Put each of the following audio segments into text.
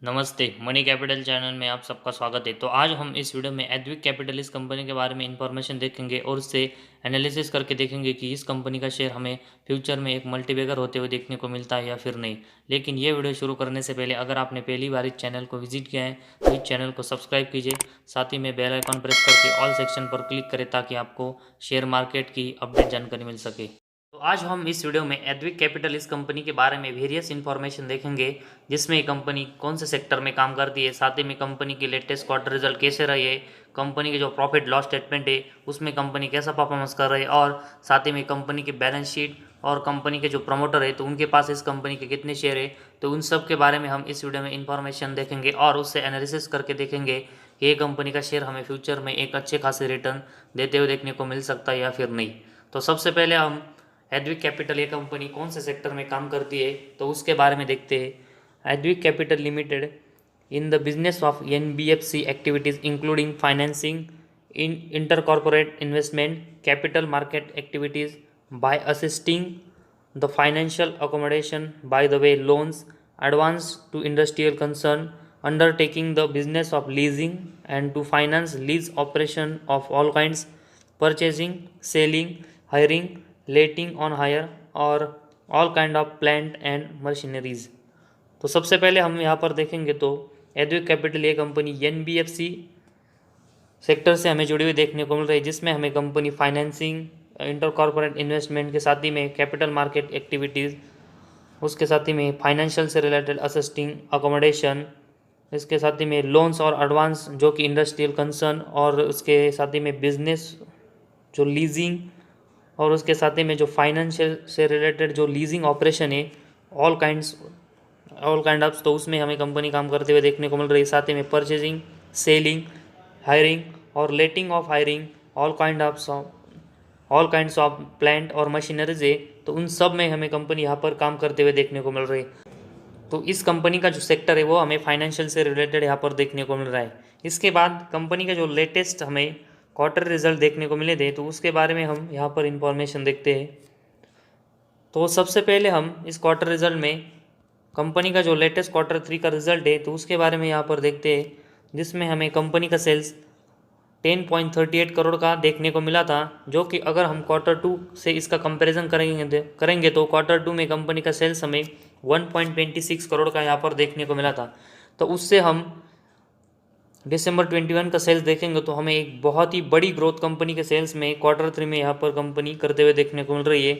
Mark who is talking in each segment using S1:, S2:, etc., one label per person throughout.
S1: नमस्ते। Money capital channel में आप सबका स्वागत है। तो आज हम इस वीडियो में एडविक कैपिटल इस कंपनी के बारे में इंफॉर्मेशन देखेंगे और उससे एनालिसिस करके देखेंगे कि इस कंपनी का शेयर हमें फ्यूचर में एक मल्टीबैगर होते हुए देखने को मिलता है या फिर नहीं। लेकिन ये वीडियो शुरू करने से पहले अगर आपने पहली बार इस चैनल को विजिट किया है तो इस चैनल को सब्सक्राइब कीजिए, साथ ही में बेल आइकॉन प्रेस करके ऑल सेक्शन पर क्लिक करें ताकि आपको शेयर मार्केट की अपडेट जानकारी मिल सके। तो आज हम इस वीडियो में एडविक कैपिटल इस कंपनी के बारे में वेरियस इन्फॉर्मेशन देखेंगे, जिसमें ये कंपनी कौन से सेक्टर में काम करती है, साथ ही में कंपनी की लेटेस्ट क्वार्टर रिजल्ट कैसे रहे है, कंपनी के जो प्रॉफिट लॉस स्टेटमेंट है उसमें कंपनी कैसा परफॉर्मेंस कर रही है, और साथ ही में कंपनी की बैलेंस शीट और कंपनी के जो प्रमोटर है तो उनके पास इस कंपनी के कितने शेयर है, तो उन सब के बारे में हम इस वीडियो में इन्फॉर्मेशन देखेंगे और उससे एनालिसिस करके देखेंगे कि ये कंपनी का शेयर हमें फ्यूचर में एक अच्छे खासे रिटर्न देते हुए देखने को मिल सकता है या फिर नहीं। तो सबसे पहले हम एडविक कैपिटल ये कंपनी कौन से सेक्टर में काम करती है तो उसके बारे में देखते हैं। Advik capital limited in the business of NBFC activities including financing, in inter corporate investment, capital market activities by assisting the financial accommodation by the way loans, advance to industrial concern, undertaking the business of leasing and to finance lease operation of all kinds, purchasing, selling, hiring, letting on hire और all kind of plant and machineries। तो सबसे पहले हम यहाँ पर देखेंगे तो Edvik capital ये कंपनी एनबीएफसी सेक्टर से हमें जुड़ी हुई देखने को मिल रही है, जिसमें हमें company financing, inter corporate investment के साथ ही में कैपिटल मार्केट एक्टिविटीज़, उसके साथ ही में फाइनेंशियल से रिलेटेड असिस्टिंग अकोमोडेशन, इसके साथ ही में लोन्स और एडवांस जो कि इंडस्ट्रियल कंसर्न, और उसके साथ ही में बिजनेस जो लीजिंग, और उसके साथ ही में जो फाइनेंशियल से रिलेटेड जो लीजिंग ऑपरेशन है ऑल काइंड ऑफ, तो उसमें हमें कंपनी काम करते हुए देखने को मिल रही है। साथ ही में परचेजिंग, सेलिंग, हायरिंग और letting of hiring, all kinds of plant और मशीनरीज है, तो उन सब में हमें कंपनी यहाँ पर काम करते हुए देखने को मिल रही है। तो इस कंपनी का जो सेक्टर है वो हमें फाइनेंशियल से रिलेटेड यहाँ पर देखने को मिल रहा है। इसके बाद कंपनी का जो लेटेस्ट हमें क्वार्टर रिजल्ट देखने को मिले थे तो उसके बारे में हम यहाँ पर इंफॉर्मेशन देखते हैं। तो सबसे पहले हम इस क्वार्टर रिजल्ट में कंपनी का जो लेटेस्ट Q3 का रिजल्ट है तो उसके बारे में यहाँ पर देखते हैं, जिसमें हमें कंपनी का सेल्स 10.38 करोड़ का देखने को मिला था, जो कि अगर हम Q2 से इसका कंपैरिजन करेंगे तो Q2 में कंपनी का सेल्स हमें 1.26 करोड़ का यहाँ पर देखने को मिला था। तो उससे हम दिसंबर 21 का सेल्स देखेंगे तो हमें एक बहुत ही बड़ी ग्रोथ कंपनी के सेल्स में Q3 में यहाँ पर कंपनी करते हुए देखने को मिल रही है।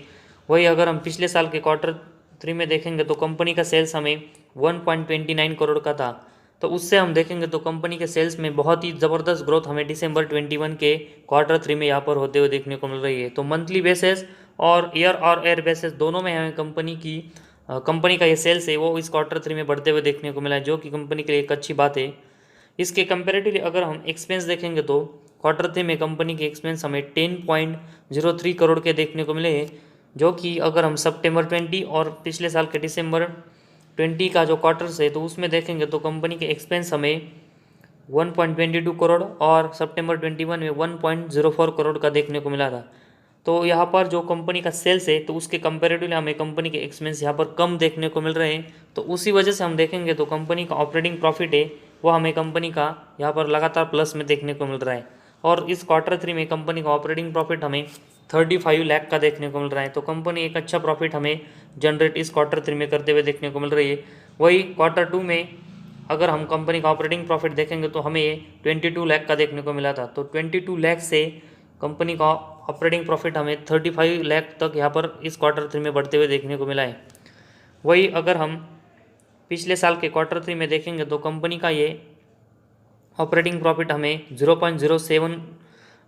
S1: वही अगर हम पिछले साल के Q3 में देखेंगे तो कंपनी का सेल्स हमें 1.29 करोड़ का था। तो उससे हम देखेंगे तो कंपनी के सेल्स में बहुत ही ज़बरदस्त ग्रोथ हमें दिसंबर 21 के Q3 में यहाँ पर होते हुए देखने को मिल रही है। तो मंथली बेसिस और ईयर बेसिस दोनों में हमें कंपनी का ये सेल्स है वो इस Q3 में बढ़ते हुए देखने को मिला है, जो कि कंपनी के लिए एक अच्छी बात है। इसके कंपेरेटिवली अगर हम एक्सपेंस देखेंगे तो Q3 में कंपनी के एक्सपेंस हमें 10.03 करोड़ के देखने को मिले हैं, जो कि अगर हम सितंबर 20 और पिछले साल के दिसंबर 20 का जो क्वार्टर्स है तो उसमें देखेंगे तो कंपनी के एक्सपेंस हमें 1.22 करोड़ और सितंबर 21 में 1.04 करोड़ का देखने को मिला था। तो यहाँ पर जो कंपनी का सेल्स है तो उसके कंपेरेटिवली हमें कंपनी के एक्सपेंस यहाँ पर कम देखने को मिल रहे हैं। तो उसी वजह से हम देखेंगे तो कंपनी का ऑपरेटिंग प्रॉफिट है वो हमें कंपनी का यहाँ पर लगातार प्लस में देखने को मिल रहा है, और इस Q3 में कंपनी का ऑपरेटिंग प्रॉफिट हमें 35 लाख का देखने को मिल रहा है। तो कंपनी एक अच्छा प्रॉफिट हमें जनरेट इस Q3 में करते हुए देखने को मिल रही है। वही Q2 में अगर हम कंपनी का ऑपरेटिंग प्रॉफिट देखेंगे तो हमें 22 लाख का देखने को मिला था। तो 22 लाख से कंपनी का ऑपरेटिंग प्रॉफिट हमें 35 लाख तक यहाँ पर इस Q3 में बढ़ते हुए देखने को मिला है। वही अगर हम पिछले साल के Q3 में देखेंगे तो कंपनी का ये ऑपरेटिंग प्रॉफिट हमें 0.07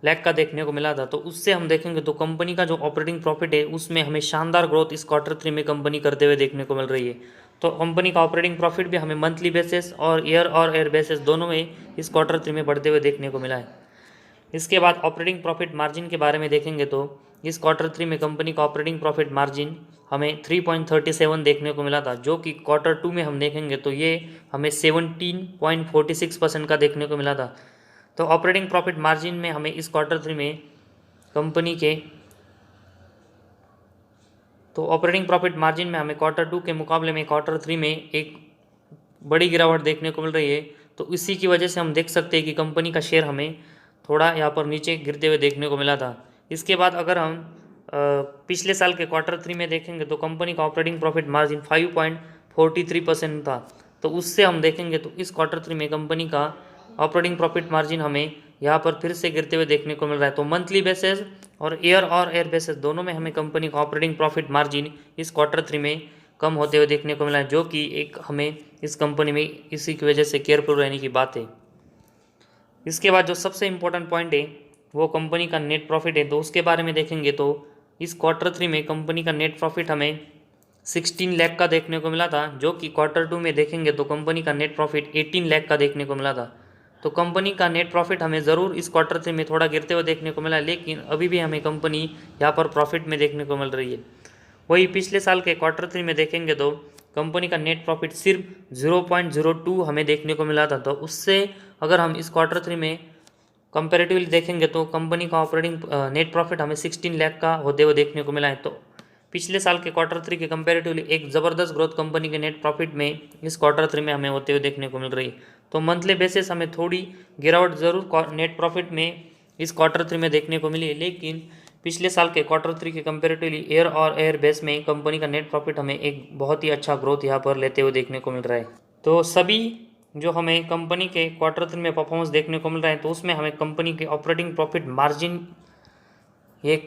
S1: लाख का देखने को मिला था। तो उससे हम देखेंगे तो कंपनी का जो ऑपरेटिंग प्रॉफिट है उसमें हमें शानदार ग्रोथ इस Q3 में कंपनी करते हुए देखने को मिल रही है। तो कंपनी का ऑपरेटिंग प्रॉफिट भी हमें मंथली बेसिस और ईयर बेसिस दोनों में इस Q3 में बढ़ते हुए देखने को मिला है। इसके बाद ऑपरेटिंग प्रॉफिट मार्जिन के बारे में देखेंगे तो इस Q3 में कंपनी का ऑपरेटिंग प्रॉफिट मार्जिन हमें 3.37 देखने को मिला था, जो कि Q2 में हम देखेंगे तो ये हमें 17.46% का देखने को मिला था। तो ऑपरेटिंग प्रॉफिट मार्जिन में हमें इस Q3 में कंपनी के तो ऑपरेटिंग प्रॉफिट मार्जिन में हमें Q2 के मुकाबले में Q3 में एक बड़ी गिरावट देखने को मिल रही है। तो इसी की वजह से हम देख सकते हैं कि कंपनी का शेयर हमें थोड़ा यहाँ पर नीचे गिरते हुए देखने को मिला था। इसके बाद अगर हम पिछले साल के क्वार्टर 3 में देखेंगे तो कंपनी का ऑपरेटिंग प्रॉफिट मार्जिन 5.43% था। तो उससे हम देखेंगे तो इस क्वार्टर 3 में कंपनी का ऑपरेटिंग प्रॉफिट मार्जिन हमें यहाँ पर फिर से गिरते हुए देखने को मिल रहा है। तो मंथली बेसिस और ईयर बेसिस दोनों में हमें कंपनी का ऑपरेटिंग प्रॉफिट मार्जिन इस क्वार्टर 3 में कम होते हुए देखने को मिला है, जो कि एक हमें इस कंपनी में इसी की वजह से केयरफुल रहने की बात है। इसके बाद जो सबसे इम्पोर्टेंट पॉइंट है वो कंपनी का नेट प्रॉफिट है। तो उसके बारे में देखेंगे तो इस क्वार्टर 3 में कंपनी का नेट प्रॉफिट हमें 16 लाख का देखने को मिला था, जो कि क्वार्टर 2 में देखेंगे तो कंपनी का नेट प्रॉफिट 18 लाख का देखने को मिला था। तो कंपनी का नेट प्रॉफिट हमें ज़रूर इस क्वार्टर 3 में थोड़ा गिरते हुए देखने को मिला, लेकिन अभी भी हमें कंपनी यहाँ पर प्रॉफिट में देखने को मिल रही है। वही पिछले साल के क्वार्टर 3 में देखेंगे तो कंपनी का नेट प्रॉफिट सिर्फ 0.02 हमें देखने को मिला था। तो उससे अगर हम इस क्वार्टर 3 में कंपेरेटिवली देखेंगे तो कंपनी का ऑपरेटिंग नेट प्रॉफिट हमें 16 लाख का होते हुए देखने को मिला है। तो पिछले साल के क्वार्टर 3 के कंपेरेटिवली एक ज़बरदस्त ग्रोथ कंपनी के नेट प्रॉफिट में इस क्वार्टर 3 में हमें होते हुए देखने को मिल रही है। तो मंथली बेसिस हमें थोड़ी गिरावट ज़रूर नेट प्रॉफिट में इस क्वार्टर 3 में देखने को मिली है, लेकिन पिछले साल के क्वार्टर 3 के कंपेरेटिवली ईयर बेस में कंपनी का नेट प्रॉफिट हमें एक बहुत ही अच्छा ग्रोथ यहाँ पर लेते हुए देखने को मिल रहा है। तो सभी जो हमें कंपनी के क्वार्टर 3 में परफॉर्मेंस देखने को मिल रहा है, तो उसमें हमें कंपनी के ऑपरेटिंग प्रॉफिट मार्जिन ये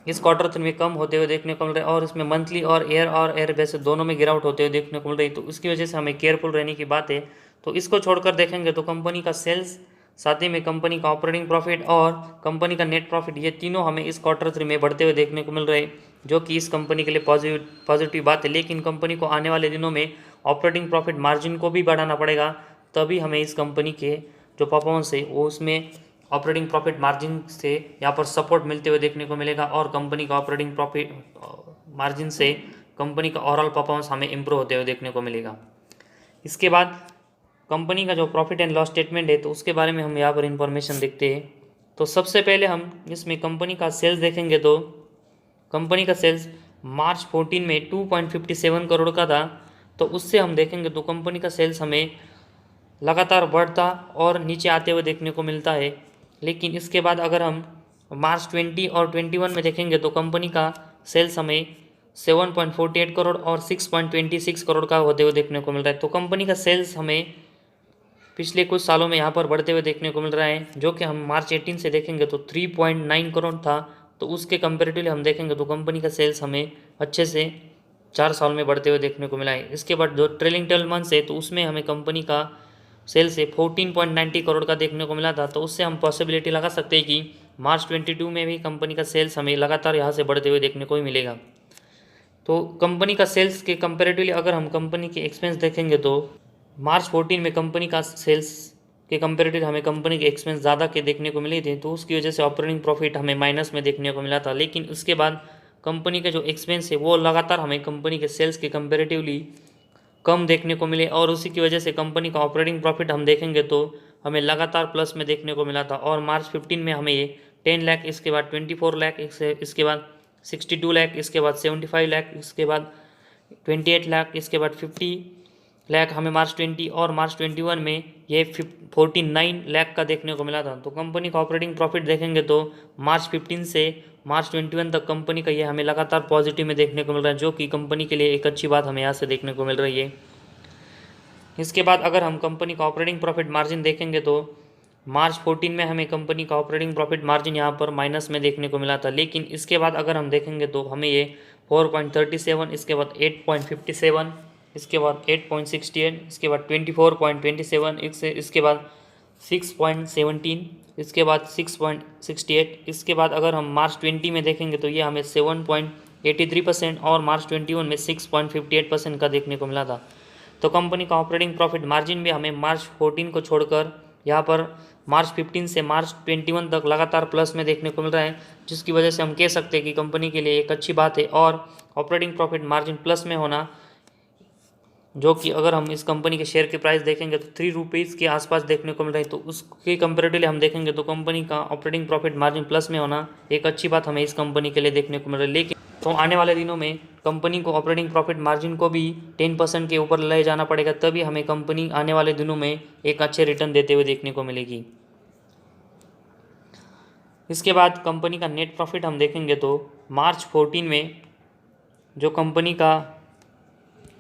S1: इस क्वार्टर 3 में कम होते हुए देखने को मिल रहा है, और इसमें मंथली और ईयर बेस दोनों में गिरावट होते हुए देखने को मिल रही है। तो उसकी वजह से हमें केयरफुल रहने की बात है। तो इसको छोड़कर देखेंगे तो कंपनी का सेल्स, साथ ही में कंपनी का ऑपरेटिंग प्रॉफिट और कंपनी का नेट प्रॉफिट, ये तीनों हमें इस क्वार्टर 3 में बढ़ते हुए देखने को मिल रहे हैं, जो कि इस कंपनी के लिए पॉजिटिव बात है। लेकिन कंपनी को आने वाले दिनों में ऑपरेटिंग प्रॉफिट मार्जिन को भी बढ़ाना पड़ेगा, तभी हमें इस कंपनी के जो परफॉर्मेंस है वो उसमें ऑपरेटिंग प्रॉफिट मार्जिन से यहाँ पर सपोर्ट मिलते हुए देखने को मिलेगा, और कंपनी का ऑपरेटिंग प्रॉफिट मार्जिन से कंपनी का ओवरऑल परफॉर्मेंस हमें इम्प्रूव होते हुए देखने को मिलेगा। इसके बाद कंपनी का जो प्रॉफिट एंड लॉस स्टेटमेंट है, तो उसके बारे में हम यहाँ पर इंफॉर्मेशन देखते हैं। तो सबसे पहले हम इसमें कंपनी का सेल्स देखेंगे तो कंपनी का सेल्स मार्च 14 में 2.57 करोड़ का था। तो उससे हम देखेंगे तो कंपनी का सेल्स हमें लगातार बढ़ता और नीचे आते हुए देखने को मिलता है। लेकिन इसके बाद अगर हम मार्च 20 और 21 में देखेंगे तो कंपनी का सेल्स हमें 7.48 करोड़ और 6.26 करोड़ का होते हुए देखने को मिल रहा है। तो कंपनी का सेल्स हमें पिछले कुछ सालों में यहाँ पर बढ़ते हुए देखने को मिल रहा है, जो कि हम मार्च 18 से देखेंगे तो 3.9 करोड़ था। तो उसके कंपेरेटिवली हम देखेंगे तो कंपनी का सेल्स हमें अच्छे से 4 साल में बढ़ते हुए देखने को मिला है। इसके बाद जो ट्रेलिंग 12 मंथ्स है, तो उसमें हमें कंपनी का सेल्स है 14.90 करोड़ का देखने को मिला था। तो उससे हम पॉसिबिलिटी लगा सकते हैं कि मार्च 22 में भी कंपनी का सेल्स हमें लगातार यहाँ से बढ़ते हुए देखने को ही मिलेगा। तो कंपनी का सेल्स के कंपेरेटिवली अगर हम कंपनी के एक्सपेंस देखेंगे तो मार्च 14 में कंपनी का सेल्स के कंपेरेटिव हमें कंपनी के एक्सपेंस ज़्यादा के देखने को मिले थे, तो उसकी वजह से ऑपरेटिंग प्रॉफिट हमें माइनस में देखने को मिला था। लेकिन उसके बाद कंपनी के जो एक्सपेंस है वो लगातार हमें कंपनी के सेल्स के कंपेरेटिवली कम देखने को मिले, और उसी की वजह से कंपनी का ऑपरेटिंग प्रॉफिट हम देखेंगे तो हमें लगातार प्लस में देखने को मिला था। और मार्च 15 में हमें ये 10 लाख, इसके बाद 24 लाख, इसके बाद 62 लाख, इसके बाद 75 लाख, इसके बाद 28 लाख, इसके बाद 50 लाख हमें मार्च 20 और मार्च 21 में ये 49 लाख का देखने को मिला था। तो कंपनी का ऑपरेटिंग प्रॉफिट देखेंगे तो मार्च 15 से मार्च 21 तक कंपनी का ये हमें लगातार पॉजिटिव में देखने को मिल रहा है, जो कि कंपनी के लिए एक अच्छी बात हमें यहाँ से देखने को मिल रही है। इसके बाद अगर हम कंपनी का ऑपरेटिंग प्रॉफिट मार्जिन देखेंगे तो मार्च 14 में हमें कंपनी का ऑपरेटिंग प्रॉफिट मार्जिन यहाँ पर माइनस में देखने को मिला था। लेकिन इसके बाद अगर हम देखेंगे तो हमें ये 4.37, इसके बाद 8.57, इसके बाद 8.68, इसके बाद 24.27, इसके बाद 6.17, इसके बाद 6.68, इसके बाद अगर हम मार्च 20 में देखेंगे तो ये हमें 7.83% और मार्च 21 में 6.58% का देखने को मिला था। तो कंपनी का ऑपरेटिंग प्रॉफिट मार्जिन भी हमें मार्च 14 को छोड़कर यहाँ पर मार्च 15 से मार्च 21 तक लगातार प्लस में देखने को मिल रहा है, जिसकी वजह से हम कह सकते हैं कि कंपनी के लिए एक अच्छी बात है। और ऑपरेटिंग प्रॉफिट मार्जिन प्लस में होना, जो कि अगर हम इस कंपनी के शेयर के प्राइस देखेंगे तो 3 रुपीज़ के आसपास देखने को मिल रही है, तो उसके कंपेरेटिवली हम देखेंगे तो कंपनी का ऑपरेटिंग प्रॉफिट मार्जिन प्लस में होना एक अच्छी बात हमें इस कंपनी के लिए देखने को मिल रही है। तो आने वाले दिनों में कंपनी को ऑपरेटिंग प्रॉफिट मार्जिन को भी 10% के ऊपर ले जाना पड़ेगा, तभी हमें कंपनी आने वाले दिनों में एक अच्छे रिटर्न देते हुए देखने को मिलेगी। इसके बाद कंपनी का नेट प्रॉफिट हम देखेंगे तो मार्च 14 में जो कंपनी का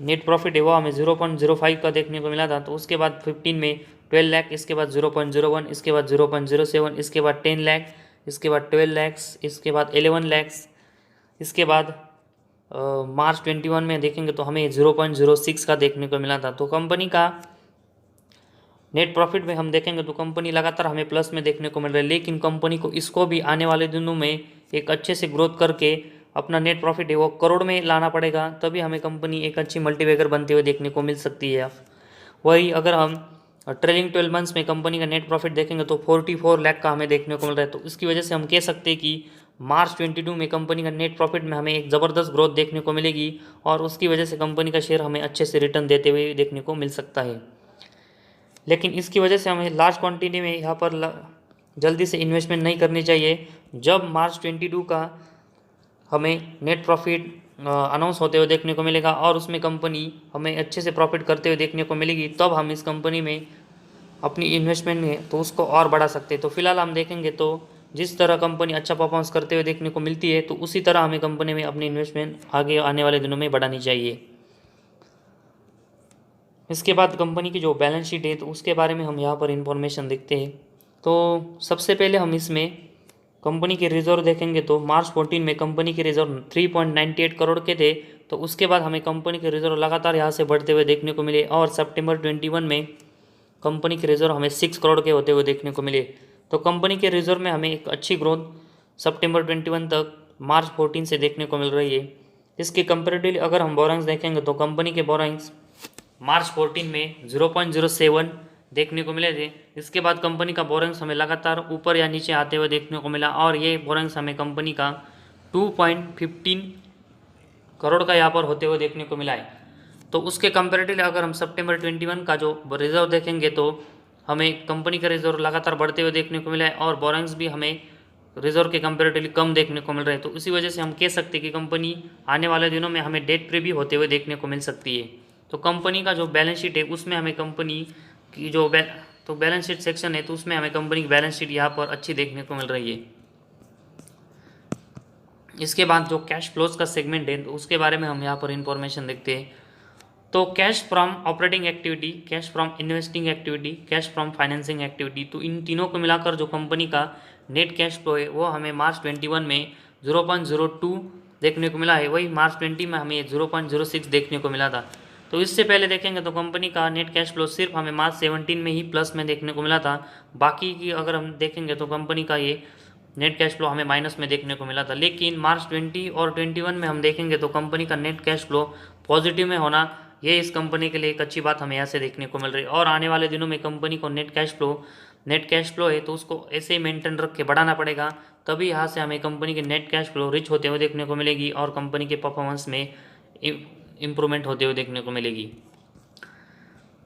S1: नेट प्रॉफिट है वो हमें 0.05 का देखने को मिला था। तो उसके बाद 15 में 12 लाख, इसके बाद 0.01, इसके बाद 0.07, इसके बाद 10 लाख, इसके बाद 12 लैक्स, इसके बाद 11 लैक्स, इसके बाद मार्च 21 में देखेंगे तो हमें 0.06 का देखने को मिला था। तो कंपनी का नेट प्रॉफिट में हम देखेंगे तो कंपनी लगातार हमें प्लस में देखने को मिल रहा है, लेकिन कंपनी को इसको भी आने वाले दिनों में एक अच्छे से ग्रोथ करके अपना नेट प्रॉफिट है वो करोड़ में लाना पड़ेगा, तभी हमें कंपनी एक अच्छी मल्टीबैगर बनते हुए देखने को मिल सकती है। वही अगर हम ट्रेलिंग 12 मंथ्स में कंपनी का नेट प्रॉफिट देखेंगे तो 44 लाख का हमें देखने को मिल रहा है। तो इसकी वजह से हम कह सकते हैं कि मार्च 22 में कंपनी का नेट प्रॉफिट में हमें एक ज़बरदस्त ग्रोथ देखने को मिलेगी और उसकी वजह से कंपनी का शेयर हमें अच्छे से रिटर्न देते हुए देखने को मिल सकता है। लेकिन इसकी वजह से हमें लार्ज क्वांटिटी में यहाँ पर जल्दी से इन्वेस्टमेंट नहीं करनी चाहिए। जब मार्च 22 का हमें नेट प्रॉफिट अनाउंस होते हुए देखने को मिलेगा और उसमें कंपनी हमें अच्छे से प्रॉफिट करते हुए देखने को मिलेगी, तब हम इस कंपनी में अपनी इन्वेस्टमेंट में तो उसको और बढ़ा सकते हैं। तो फिलहाल हम देखेंगे तो जिस तरह कंपनी अच्छा परफॉर्मेंस करते हुए देखने को मिलती है, तो उसी तरह हमें कंपनी में अपनी इन्वेस्टमेंट आगे आने वाले दिनों में बढ़ानी चाहिए। इसके बाद कंपनी की जो बैलेंस शीट है तो उसके बारे में हम यहाँ पर इंफॉर्मेशन देखते हैं। तो सबसे पहले हम इसमें कंपनी के रिजर्व देखेंगे तो मार्च 14 में कंपनी के रिजर्व 3.98 करोड़ के थे। तो उसके बाद हमें कंपनी के रिजर्व लगातार यहाँ से बढ़ते हुए देखने को मिले और सितंबर 21 में कंपनी के रिजर्व हमें 6 करोड़ के होते हुए देखने को मिले। तो कंपनी के रिजर्व में हमें एक अच्छी ग्रोथ सितंबर 21 तक मार्च 14 से देखने को मिल रही है। इसके कंपेरेटिवली अगर हम बोरोइंग्स देखेंगे तो कंपनी के बोरोइंग्स मार्च 14 में 0.07 देखने को मिले थे। इसके बाद कंपनी का बोरोइंग्स हमें लगातार ऊपर या नीचे आते हुए देखने को मिला और ये बोरोइंग्स हमें कंपनी का 2.15 करोड़ का यहाँ पर होते हुए देखने को मिला है। तो उसके कंपेरेटिवली अगर हम सितंबर 21 का जो रिजर्व देखेंगे तो हमें कंपनी का रिजर्व लगातार बढ़ते हुए देखने को मिला है और बोरोइंग्स भी हमें रिजर्व के कंपेरेटिवली कम देखने को मिल रहे हैं। तो इसी वजह से हम कह सकते हैं कि कंपनी आने वाले दिनों में हमें डेट फ्री भी होते हुए देखने को मिल सकती है। तो कंपनी का जो बैलेंस शीट है उसमें हमें कंपनी की जो तो बैलेंस शीट सेक्शन है तो उसमें हमें कंपनी की बैलेंस शीट यहाँ पर अच्छी देखने को मिल रही है। इसके बाद जो कैश फ्लोज का सेगमेंट है तो उसके बारे में हम यहाँ पर इंफॉर्मेशन देखते हैं। तो cash from operating activity, cash from investing activity, cash from financing activity, तो इन तीनों को मिलाकर जो कंपनी का नेट कैश फ्लो है वो हमें मार्च 21 में 0.02 देखने को मिला है। वही मार्च 20 में हमें 0.06 देखने को मिला था। तो इससे पहले देखेंगे तो कंपनी का नेट कैश फ्लो सिर्फ हमें मार्च 17 में ही प्लस में देखने को मिला था। बाकी की अगर हम देखेंगे तो कंपनी का ये नेट कैश फ्लो हमें माइनस में देखने को मिला था। लेकिन मार्च 20 और 21 में हम देखेंगे तो कंपनी का नेट कैश फ्लो पॉजिटिव में होना ये इस कंपनी के लिए एक अच्छी बात हमें यहाँ से देखने को मिल रही है। और आने वाले दिनों में कंपनी को नेट कैश फ्लो है तो उसको ऐसे ही मेंटेन रख के बढ़ाना पड़ेगा, तभी यहाँ से हमें कंपनी के नेट कैश फ्लो रिच होते हुए देखने को मिलेगी और कंपनी के परफॉर्मेंस में इम्प्रूवमेंट होते हुए देखने को मिलेगी।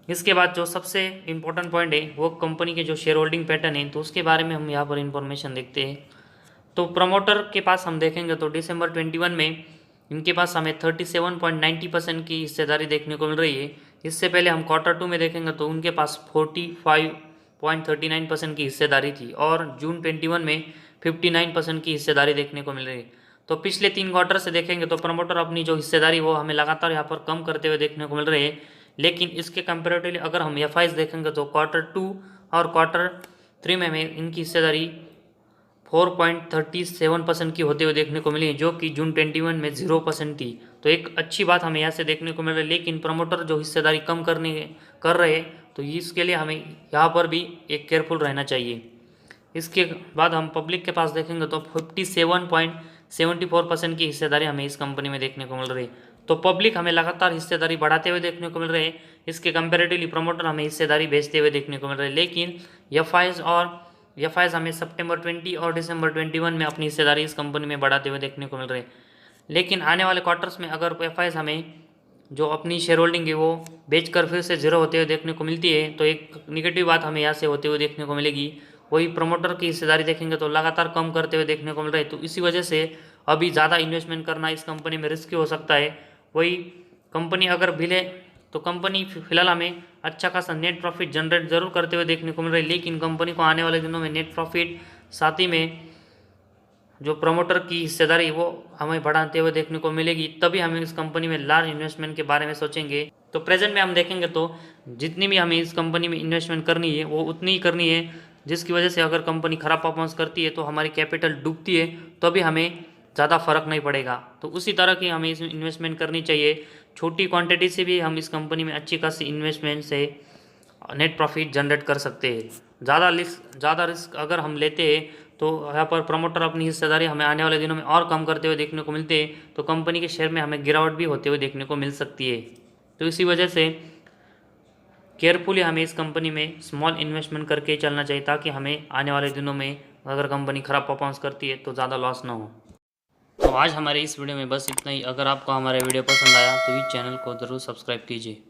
S1: इसके बाद जो सबसे इम्पोर्टेंट पॉइंट है वो कंपनी के जो शेयर होल्डिंग पैटर्न है तो उसके बारे में हम यहाँ पर इंफॉर्मेशन देखते हैं। तो प्रमोटर के पास हम देखेंगे तो दिसंबर 21 में इनके पास हमें 37.90% की हिस्सेदारी देखने को मिल रही है। इससे पहले हम Q2 में देखेंगे तो उनके पास 45.39% की हिस्सेदारी थी और जून 21 में 59% की हिस्सेदारी देखने को मिल रही है। तो पिछले 3 क्वार्टर से देखेंगे तो प्रमोटर अपनी जो हिस्सेदारी वो हमें लगातार यहाँ पर कम करते हुए देखने को मिल रहे हैं। लेकिन इसके कंपेरेटिवली अगर हम FIs देखेंगे तो Q2 और Q3 में हमें इनकी हिस्सेदारी 4.37% की होते हुए देखने को मिली, जो कि जून 21 में 0% थी। तो एक अच्छी बात हमें यहाँ से देखने को मिल रही है। लेकिन प्रमोटर जो हिस्सेदारी कम कर रहे तो इसके लिए हमें यहाँ पर भी एक केयरफुल रहना चाहिए। इसके बाद हम पब्लिक के पास देखेंगे तो 57.74% की हिस्सेदारी हमें इस कंपनी में देखने को मिल रही है। तो पब्लिक हमें लगातार हिस्सेदारी बढ़ाते हुए देखने को मिल रहे हैं। इसके कंपेरेटिवली प्रमोटर हमें हिस्सेदारी बेचते हुए देखने को मिल रहे हैं। लेकिन FIs हमें सितंबर 20 और दिसंबर 21 में अपनी हिस्सेदारी इस कंपनी में बढ़ाते हुए देखने को मिल रहे हैं। लेकिन आने वाले क्वार्टर्स में अगर FIs हमें जो अपनी शेयर होल्डिंग है वो बेचकर फिर से जीरो होते हुए देखने को मिलती है तो एक निगेटिव बात हमें यहाँ से होते हुए देखने को मिलेगी। वही प्रमोटर की हिस्सेदारी देखेंगे तो लगातार कम करते हुए देखने को मिल रही है। तो इसी वजह से अभी ज़्यादा इन्वेस्टमेंट करना इस कंपनी में रिस्की हो सकता है। वही कंपनी अगर भिले तो कंपनी फिलहाल हमें अच्छा खासा नेट प्रॉफिट जनरेट जरूर करते हुए देखने को मिल रहा है, लेकिन कंपनी को आने वाले दिनों में नेट प्रॉफिट साथ ही में जो प्रमोटर की हिस्सेदारी वो हमें बढ़ाते हुए देखने को मिलेगी, तभी हमें इस कंपनी में लार्ज इन्वेस्टमेंट के बारे में सोचेंगे। तो प्रेजेंट में हम देखेंगे तो जितनी भी हमें इस कंपनी में इन्वेस्टमेंट करनी है वो उतनी ही करनी है, जिसकी वजह से अगर कंपनी खराब परफॉर्मेंस करती है तो हमारी कैपिटल डूबती है, तो अभी हमें ज़्यादा फर्क नहीं पड़ेगा। तो उसी तरह की हमें इसमें इन्वेस्टमेंट करनी चाहिए। छोटी क्वांटिटी से भी हम इस कंपनी में अच्छी खासी इन्वेस्टमेंट से नेट प्रॉफिट जनरेट कर सकते हैं। ज़्यादा रिस्क अगर हम लेते हैं तो यहाँ पर प्रमोटर अपनी हिस्सेदारी हमें आने वाले दिनों में और कम करते हुए देखने को मिलते हैं, तो कंपनी के शेयर में हमें गिरावट भी होते हुए देखने को मिल सकती है। तो इसी वजह से केयरफुली हमें इस कंपनी में स्मॉल इन्वेस्टमेंट करके चलना चाहिए, ताकि हमें आने वाले दिनों में अगर कंपनी ख़राब परफॉर्मेंस करती है तो ज़्यादा लॉस ना हो। तो आज हमारे इस वीडियो में बस इतना ही। अगर आपको हमारा वीडियो पसंद आया तो इस चैनल को ज़रूर सब्सक्राइब कीजिए।